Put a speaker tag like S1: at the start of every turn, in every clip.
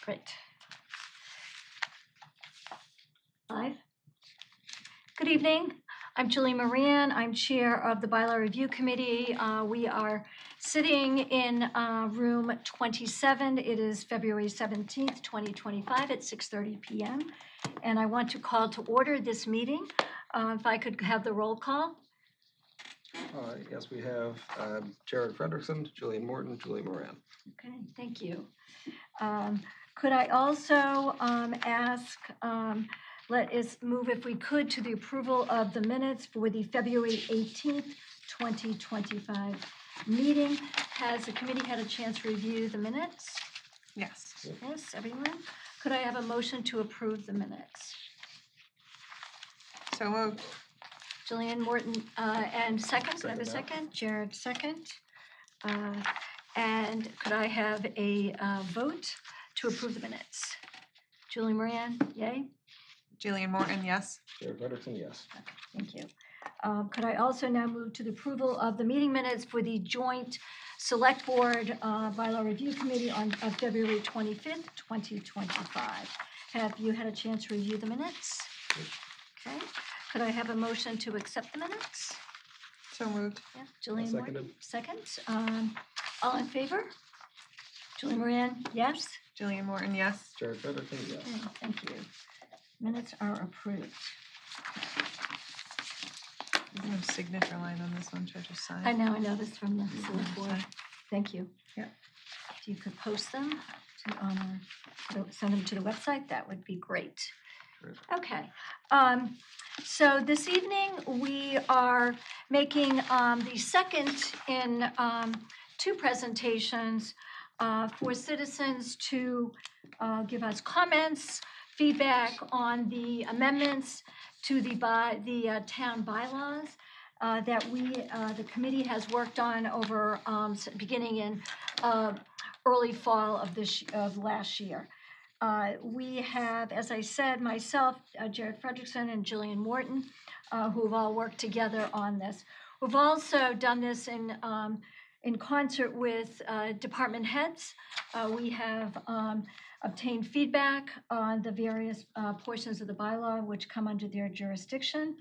S1: Great. Live. Good evening. I'm Julie Moran. I'm chair of the Bylaw Review Committee. We are sitting in room 27. It is February 17th, 2025 at 6:30 p.m. And I want to call to order this meeting. If I could have the roll call.
S2: Yes, we have Jared Frederickson, Julian Morton, Julie Moran.
S1: Okay, thank you. Could I also ask, let us move, if we could, to the approval of the minutes for the February 18th, 2025 meeting. Has the committee had a chance to review the minutes?
S3: Yes.
S1: Yes, everyone? Could I have a motion to approve the minutes?
S3: So moved.
S1: Julian Morton, and second, could I have a second? Jared, second. And could I have a vote to approve the minutes? Julie Moran, yay?
S3: Julian Morton, yes.
S2: Jared Frederickson, yes.
S1: Okay, thank you. Could I also now move to the approval of the meeting minutes for the joint select board bylaw review committee on February 25th, 2025? Have you had a chance to review the minutes? Okay. Could I have a motion to accept the minutes?
S3: So moved.
S1: Yeah, Julian Morton,
S2: Seconded.
S1: second. All in favor? Julie Moran, yes?
S3: Julian Morton, yes.
S2: Jared Frederickson, yes.
S1: Okay, thank you. Minutes are approved.
S3: There's no signature line on this one, should I just sign?
S1: I know this from the select board.
S3: Okay.
S1: Thank you.
S3: Yeah.
S1: If you could post them send them to the website, that would be great.
S2: Great.
S1: Okay. So this evening we are making the second in two presentations for citizens to give us comments, feedback on the amendments to the town bylaws that the committee has worked on over beginning in early fall of last year. We have, as I said, myself, Jared Frederickson, and Julian Morton, who have all worked together on this. We've also done this in concert with department heads. We have obtained feedback on the various portions of the bylaw which come under their jurisdiction.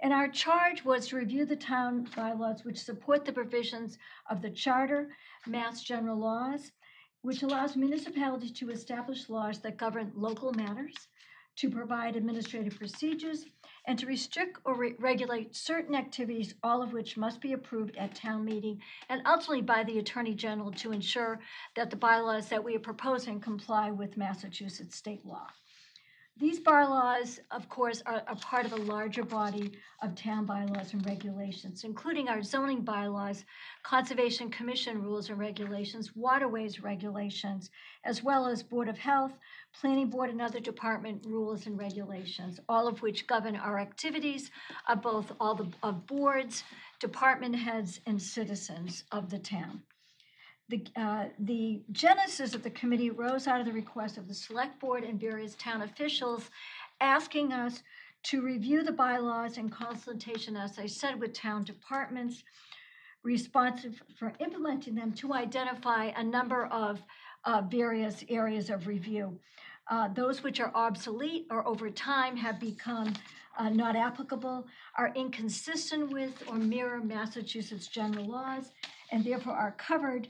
S1: And our charge was to review the town bylaws which support the provisions of the charter, Mass General laws, which allows municipalities to establish laws that govern local matters, to provide administrative procedures, and to restrict or regulate certain activities, all of which must be approved at town meeting and ultimately by the Attorney General to ensure that the bylaws that we are proposing comply with Massachusetts state law. These bylaws, of course, are a part of a larger body of town bylaws and regulations, including our zoning bylaws, Conservation Commission rules and regulations, waterways regulations, as well as Board of Health, Planning Board, and other department rules and regulations, all of which govern our activities of both of boards, department heads, and citizens of the town. The genesis of the committee rose out of the request of the select board and various town officials asking us to review the bylaws in consultation, as I said, with town departments responsive for implementing them to identify a number of various areas of review. Those which are obsolete or over time have become not applicable, are inconsistent with or mirror Massachusetts general laws, and therefore are covered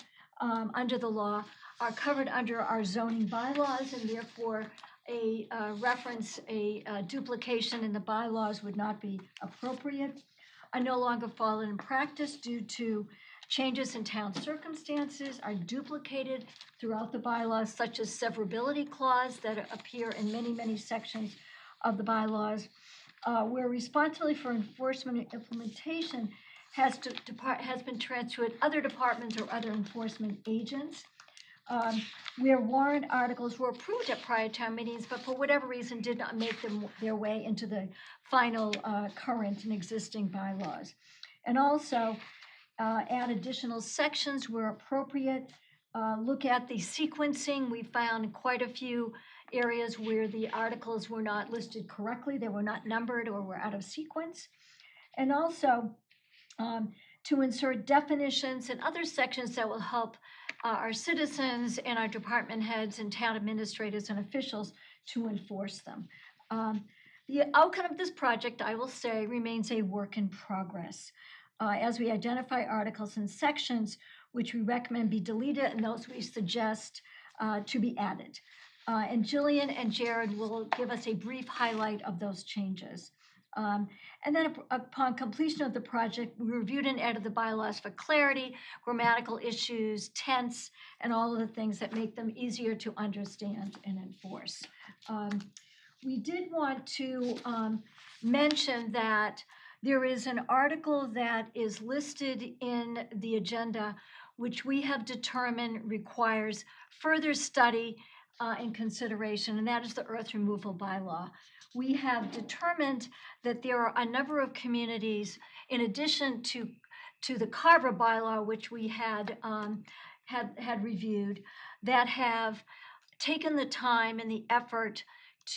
S1: under the law, are covered under our zoning bylaws, and therefore a duplication in the bylaws would not be appropriate, are no longer followed in practice due to changes in town circumstances, are duplicated throughout the bylaws, such as severability clause that appear in many, many sections of the bylaws, where responsibility for enforcement and implementation has been transferred to other departments or other enforcement agents, where warrant articles were approved at prior town meetings, but for whatever reason did not make their way into the final current and existing bylaws. And also add additional sections where appropriate, look at the sequencing. We found quite a few areas where the articles were not listed correctly, they were not numbered or were out of sequence. And also to insert definitions and other sections that will help our citizens and our department heads and town administrators and officials to enforce them. The outcome of this project, I will say, remains a work in progress. As we identify articles and sections which we recommend be deleted and those we suggest to be added. And Jillian and Jared will give us a brief highlight of those changes. And then upon completion of the project, we reviewed and edited the bylaws for clarity, grammatical issues, tense, and all of the things that make them easier to understand and enforce. We did want to mention that there is an article that is listed in the agenda, which we have determined requires further study and consideration, and that is the earth removal bylaw. We have determined that there are a number of communities, in addition to the Carver bylaw, which we had reviewed, that have taken the time and the effort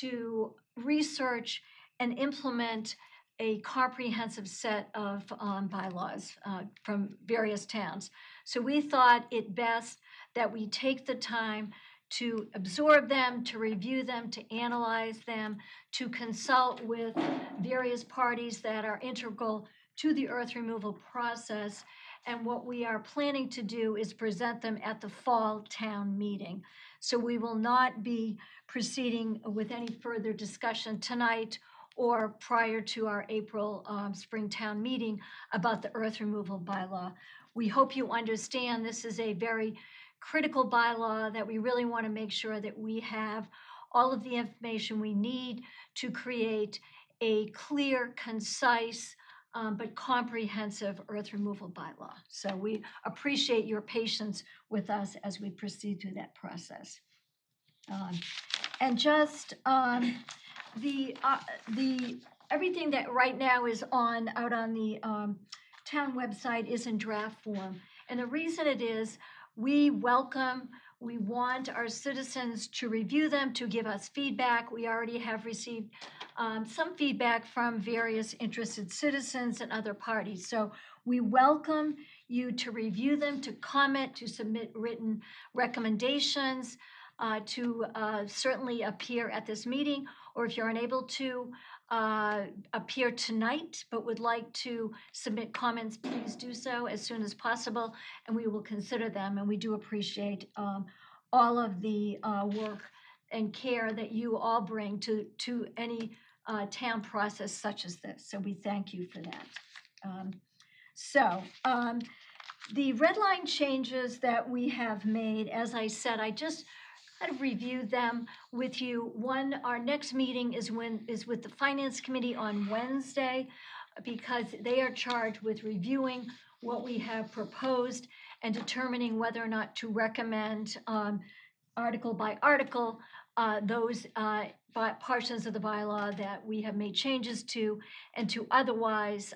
S1: to research and implement a comprehensive set of bylaws from various towns. So we thought it best that we take the time to absorb them, to review them, to analyze them, to consult with various parties that are integral to the earth removal process. And what we are planning to do is present them at the fall town meeting. So we will not be proceeding with any further discussion tonight or prior to our April spring town meeting about the earth removal bylaw. We hope you understand this is a very critical bylaw that we really want to make sure that we have all of the information we need to create a clear, concise, but comprehensive earth removal bylaw. So we appreciate your patience with us as we proceed through that process. And just the everything that right now is out on the town website is in draft form. And the reason it is, we want our citizens to review them, to give us feedback. We already have received some feedback from various interested citizens and other parties. So we welcome you to review them, to comment, to submit written recommendations, to certainly appear at this meeting, or if you're unable to appear tonight but would like to submit comments, please do so as soon as possible, and we will consider them. And we do appreciate all of the work and care that you all bring to any town process such as this. So we thank you for that. The red line changes that we have made, as I said, I just kind of reviewed them with you. One, our next meeting is with the Finance Committee on Wednesday, because they are charged with reviewing what we have proposed and determining whether or not to recommend article by article those portions of the bylaw that we have made changes to, and to otherwise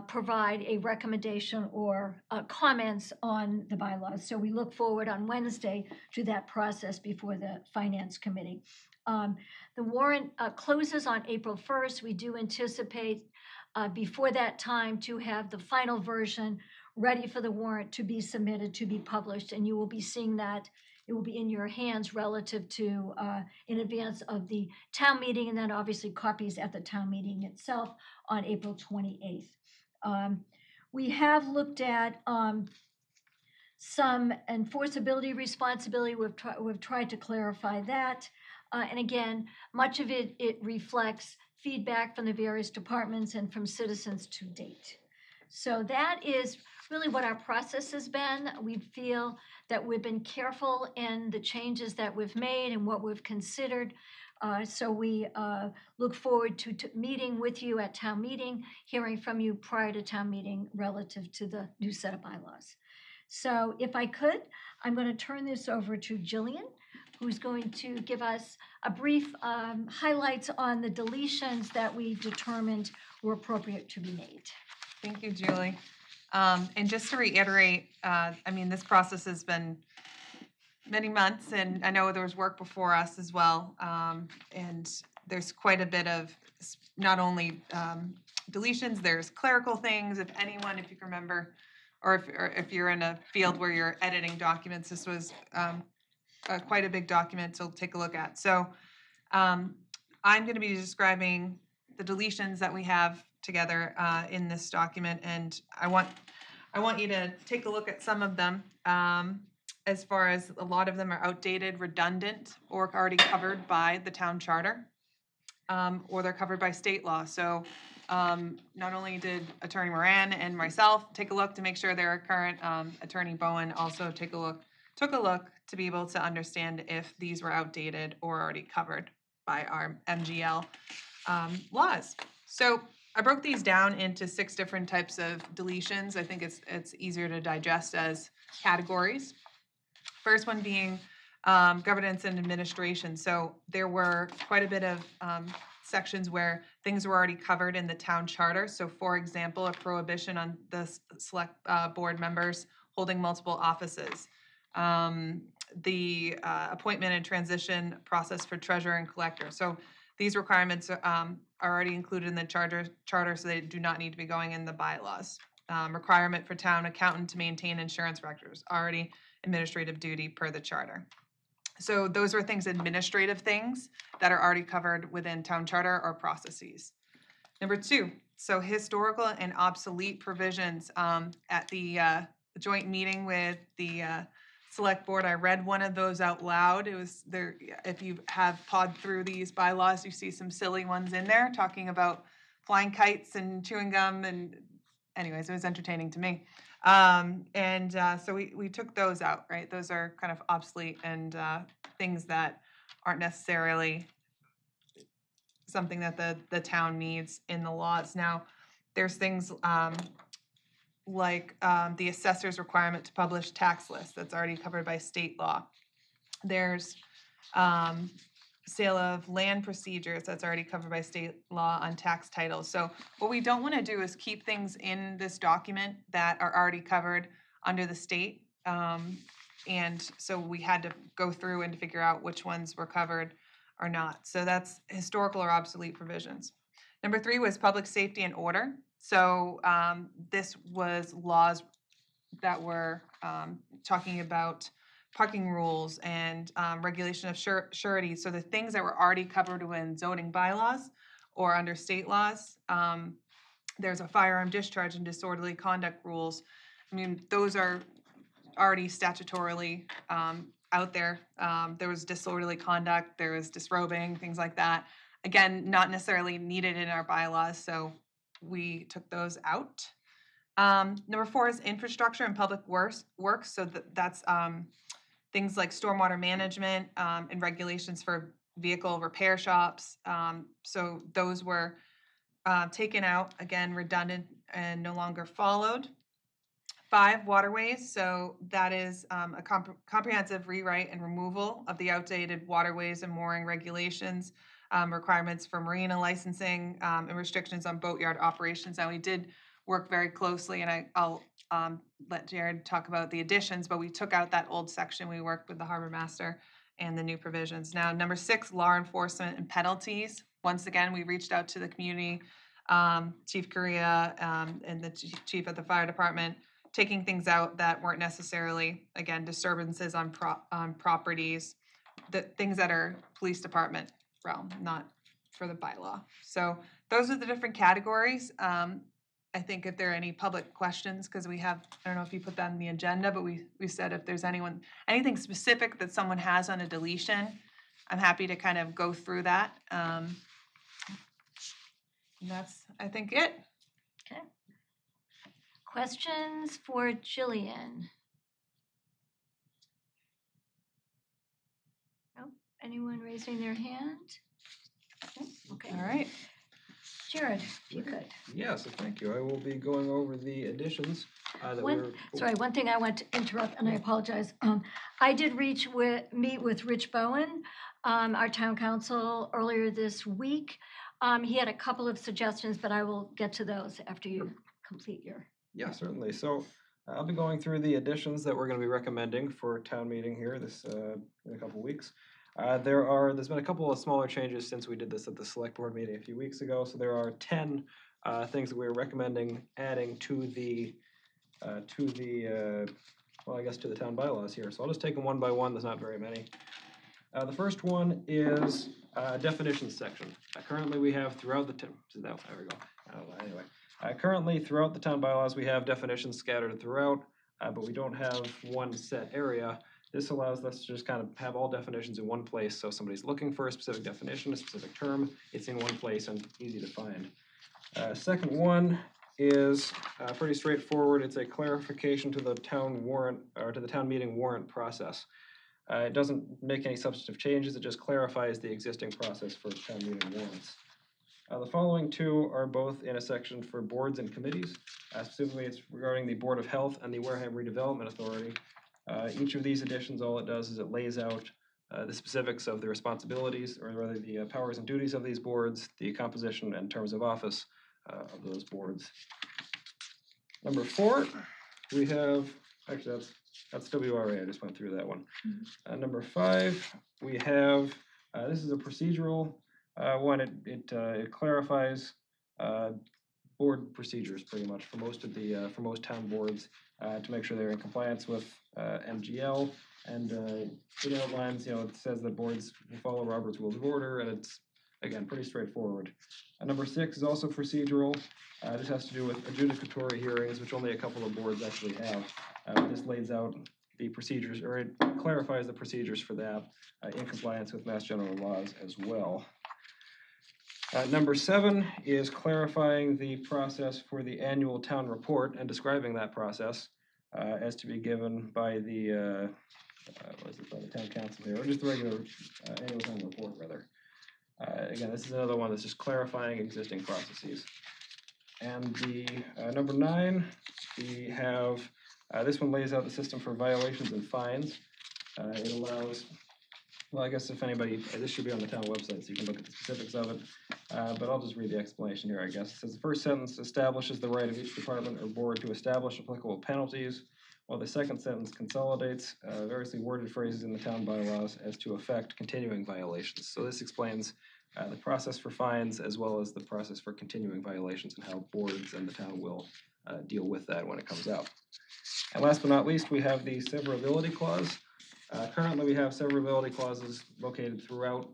S1: provide a recommendation or comments on the bylaws. So we look forward on Wednesday to that process before the Finance Committee. The warrant closes on April 1st. We do anticipate before that time to have the final version ready for the warrant to be submitted, to be published, and you will be seeing that. It will be in your hands relative to in advance of the town meeting, and then obviously copies at the town meeting itself on April 28th. We have looked at some enforceability responsibility. We've tried to clarify that. And again, much of it reflects feedback from the various departments and from citizens to date. So that is really what our process has been. We feel that we've been careful in the changes that we've made and what we've considered. So we look forward to meeting with you at town meeting, hearing from you prior to town meeting relative to the new set of bylaws. So if I could, I'm going to turn this over to Jillian, who's going to give us a brief highlights on the deletions that we determined were appropriate to be made.
S3: Thank you, Julie. And just to reiterate, I mean, this process has been many months, and I know there was work before us as well. And there's quite a bit of not only deletions, there's clerical things, if anyone, if you can remember, or if you're in a field where you're editing documents, this was quite a big document to take a look at. So I'm going to be describing the deletions that we have together in this document, and I want you to take a look at some of them. As far as a lot of them are outdated, redundant, or already covered by the town charter, or they're covered by state law. So not only did Attorney Moran and myself take a look to make sure they're current, Attorney Bowen also took a look to be able to understand if these were outdated or already covered by our MGL laws. So I broke these down into 6 different types of deletions. I think it's easier to digest as categories. First one being governance and administration. So there were quite a bit of sections where things were already covered in the town charter. So for example, a prohibition on the select board members holding multiple offices. The appointment and transition process for treasurer and collector. So these requirements are already included in the charter, so they do not need to be going in the bylaws. Requirement for town accountant to maintain insurance records, already administrative duty per the charter. So those are administrative things that are already covered within town charter or processes. Number 2, so historical and obsolete provisions. At the joint meeting with the select board, I read one of those out loud. It was there. If you have podded through these bylaws, you see some silly ones in there talking about flying kites and chewing gum, and anyways, it was entertaining to me. So we took those out, right? Those are kind of obsolete and things that aren't necessarily something that the town needs in the laws. Now, there's things like the assessor's requirement to publish tax lists. That's already covered by state law. There's sale of land procedures. That's already covered by state law on tax titles. So what we don't want to do is keep things in this document that are already covered under the state. And so we had to go through and figure out which ones were covered or not. So that's historical or obsolete provisions. Number 3 was public safety and order. So this was laws that were talking about parking rules and regulation of surety. So the things that were already covered in zoning bylaws or under state laws. There's a firearm discharge and disorderly conduct rules. I mean, those are already statutorily out there. There was disorderly conduct, there was disrobing, things like that. Again, not necessarily needed in our bylaws, so we took those out. Number 4 is infrastructure and public works. So that's things like stormwater management and regulations for vehicle repair shops. So those were taken out, again, redundant and no longer followed. 5, waterways. So that is a comprehensive rewrite and removal of the outdated waterways and mooring regulations, requirements for marina licensing, and restrictions on boatyard operations. Now, we did work very closely, and I'll let Jared talk about the additions, but we took out that old section. We worked with the harbor master and the new provisions. Now, number 6, law enforcement and penalties. Once again, we reached out to the community, Chief Correa, and the chief of the fire department, taking things out that weren't necessarily, again, disturbances on properties, the things that are police department realm, not for the bylaw. So those are the different categories. I think if there are any public questions, because we have, I don't know if you put that on the agenda, but we said if there's anything specific that someone has on a deletion, I'm happy to kind of go through that. And that's, I think, it.
S1: Okay. Questions for Jillian? Nope. Anyone raising their hand? Nope. Okay.
S3: All right.
S1: Jared, if you could.
S2: Yes, thank you. I will be going over the additions that
S1: One thing I want to interrupt, and I apologize. I did meet with Rich Bowen, our town council, earlier this week. He had a couple of suggestions, but I will get to those after you complete your.
S2: Yeah, certainly. So I'll be going through the additions that we're going to be recommending for town meeting here this in a couple weeks. There's been a couple of smaller changes since we did this at the select board meeting a few weeks ago. So there are 10 things that we're recommending adding to the, well, I guess to the town bylaws here. So I'll just take them one by one, there's not very many. The first one is definitions section. Currently, we have throughout the, there we go. Anyway, currently throughout the town bylaws, we have definitions scattered throughout, but we don't have one set area. This allows us to just kind of have all definitions in one place. So if somebody's looking for a specific definition, a specific term, it's in one place and easy to find. Second one is pretty straightforward. It's a clarification to the town warrant, or to the town meeting warrant process. It doesn't make any substantive changes, it just clarifies the existing process for town meeting warrants. The following two are both in a section for boards and committees. Specifically, it's regarding the Board of Health and the Wareham Redevelopment Authority. Each of these additions, all it does is it lays out the specifics of the responsibilities, or rather the powers and duties of these boards, the composition and terms of office of those boards. Number 4, we have, actually that's WRA, I just went through that one. Number 5, we have, this is a procedural one. It clarifies board procedures pretty much for most of the, for most town boards to make sure they're in compliance with MGL. And it outlines, it says that boards will follow Robert's Rules of Order, and it's, again, pretty straightforward. Number 6 is also procedural. This has to do with adjudicatory hearings, which only a couple of boards actually have. This lays out the procedures, or it clarifies the procedures for that in compliance with Mass General laws as well. Number 7 is clarifying the process for the annual town report and describing that process as to be given by the, by the town council here, or just the regular annual town report, rather. Again, this is another one that's just clarifying existing processes. And the number 9, we have, this one lays out the system for violations and fines. It allows, well, I guess if anybody, this should be on the town website so you can look at the specifics of it, but I'll just read the explanation here, I guess. It says the first sentence establishes the right of each department or board to establish applicable penalties, while the second sentence consolidates variously worded phrases in the town bylaws as to affect continuing violations. So this explains the process for fines as well as the process for continuing violations and how boards and the town will deal with that when it comes out. And last but not least, we have the severability clause. Currently, we have severability clauses located throughout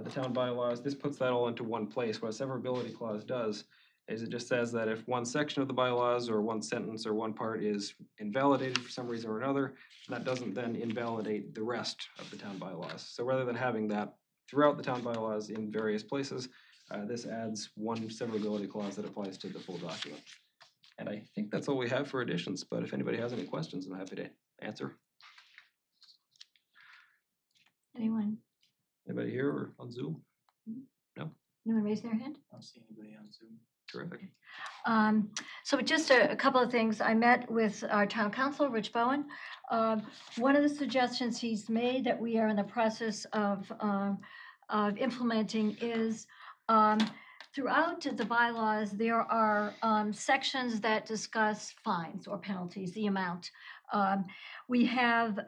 S2: the town bylaws. This puts that all into one place. What a severability clause does is it just says that if one section of the bylaws or one sentence or one part is invalidated for some reason or another, that doesn't then invalidate the rest of the town bylaws. So rather than having that throughout the town bylaws in various places, this adds one severability clause that applies to the full document. And I think that's all we have for additions, but if anybody has any questions, I'm happy to answer.
S1: Anyone?
S2: Anybody here or on Zoom? No?
S1: Anyone raise their hand?
S4: I don't see anybody on Zoom.
S2: Terrific.
S1: So just a couple of things. I met with our town council, Rich Bowen. One of the suggestions he's made that we are in the process of implementing is throughout the bylaws, there are sections that discuss fines or penalties, the amount. We have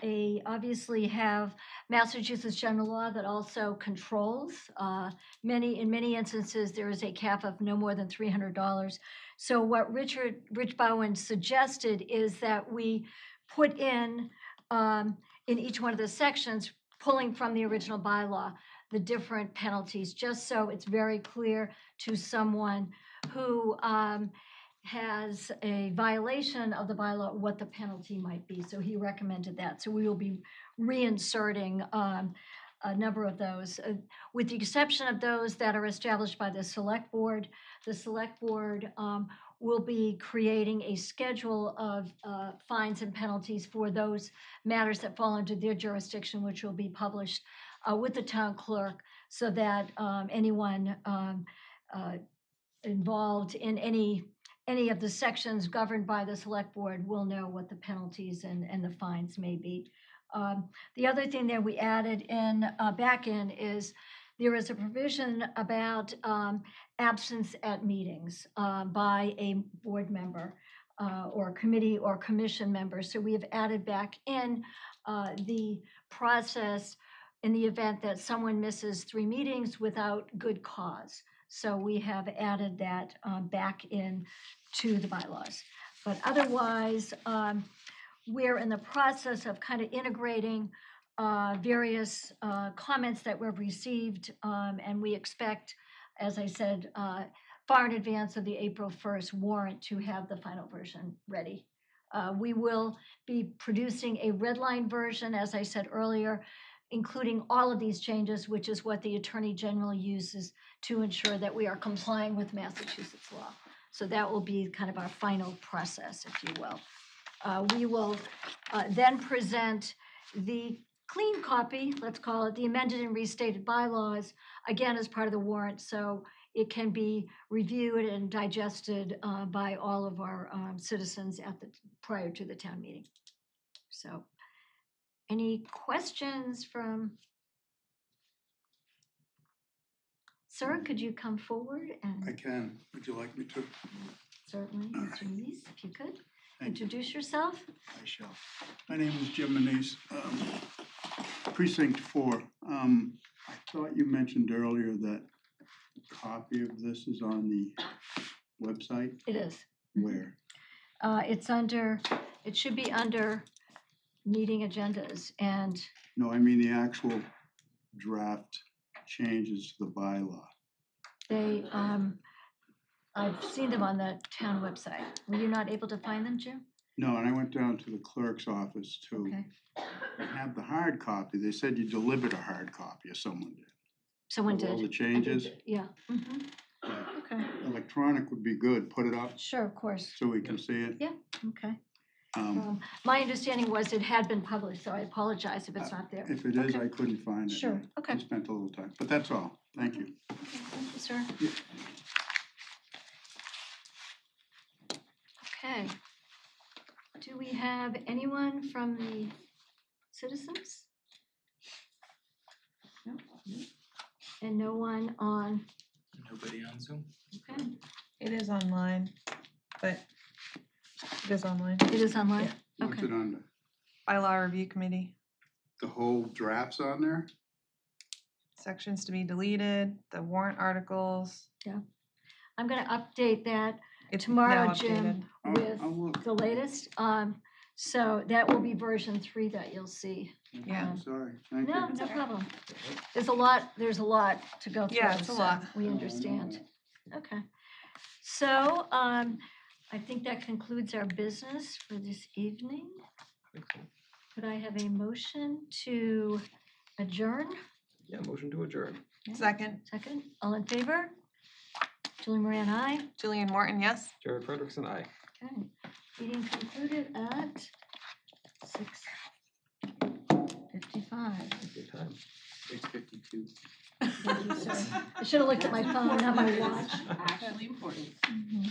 S1: obviously have Massachusetts general law that also controls. In many instances, there is a cap of no more than $300. So what Rich Bowen suggested is that we put in each one of the sections, pulling from the original bylaw, the different penalties, just so it's very clear to someone who has a violation of the bylaw what the penalty might be. So he recommended that. So we will be reinserting a number of those, with the exception of those that are established by the select board. The select board will be creating a schedule of fines and penalties for those matters that fall into their jurisdiction, which will be published with the town clerk, so that anyone involved in any of the sections governed by the select board will know what the penalties and the fines may be. The other thing that we added back in is there is a provision about absence at meetings by a board member or committee or commission member. So we have added back in the process in the event that someone misses 3 meetings without good cause. So we have added that back in to the bylaws. But otherwise, we're in the process of kind of integrating various comments that we've received, and we expect, as I said, far in advance of the April 1st warrant to have the final version ready. We will be producing a red line version, as I said earlier, including all of these changes, which is what the Attorney General uses to ensure that we are complying with Massachusetts law. So that will be kind of our final process, if you will. We will then present the clean copy, let's call it, the amended and restated bylaws, again, as part of the warrant, so it can be reviewed and digested by all of our citizens prior to the town meeting. So, any questions from? Sir, could you come forward and?
S4: I can. Would you like me to?
S1: Certainly, Mr. Meese, if you could.
S4: Thank you.
S1: Introduce yourself.
S4: I shall. My name is Jim Manise, Precinct 4. I thought you mentioned earlier that a copy of this is on the website.
S1: It is.
S4: Where?
S1: It should be under meeting agendas, and
S4: No, I mean the actual draft changes to the bylaw.
S1: they, I've seen them on the town website. Were you not able to find them, Jim?
S4: No, and I went down to the clerk's office to
S1: Okay.
S4: have the hard copy. They said you delivered a hard copy, or someone did.
S1: Someone
S4: Of
S1: did.
S4: all the
S1: I did
S4: changes?
S1: Yeah. Mhm.
S4: Yeah.
S1: Okay.
S4: Electronic would be good. Put it up
S1: Sure, of course.
S4: so we can see it.
S1: Yeah. Okay.
S4: Um,
S1: My understanding was it had been published, so I apologize if it's not there.
S4: If it is,
S1: Okay.
S4: I couldn't find it.
S1: Sure, okay.
S4: I spent a little time, but that's all. Thank you.
S1: Thank you, sir.
S4: Yeah.
S1: Okay. Do we have anyone from the citizens? No? And no one on,
S5: Nobody on Zoom?
S1: okay,
S3: It is online, but it is online.
S1: it is online?
S4: What's
S1: Okay.
S4: it under?
S3: Bylaw Review Committee,
S4: The whole draft's on there?
S3: sections to be deleted, the warrant articles.
S1: I'm gonna update that
S3: It's
S1: tomorrow,
S3: now
S1: Jim,
S4: I'll-
S1: with
S4: I'll look.
S1: the latest. So that will be version 3 that you'll see.
S3: Yeah.
S4: I'm sorry. Thank
S1: No,
S4: you.
S1: no problem. There's a lot to go through.
S3: Yeah, it's a
S1: so
S3: lot.
S1: We understand. Okay. So, I think that concludes our business for this evening. Could I have a motion to adjourn?
S2: Yeah, motion to adjourn.
S3: Second,
S1: Second, all in favor? Julie Moran, aye.
S3: Jillian Morton, yes?
S2: Jared Frederickson, aye.
S1: Okay, meeting concluded at 6:55.
S2: Good time.
S5: 6:52.
S1: Thank you, sir. I should have looked at my phone, not my watch.
S6: Actually important.
S1: Mhm.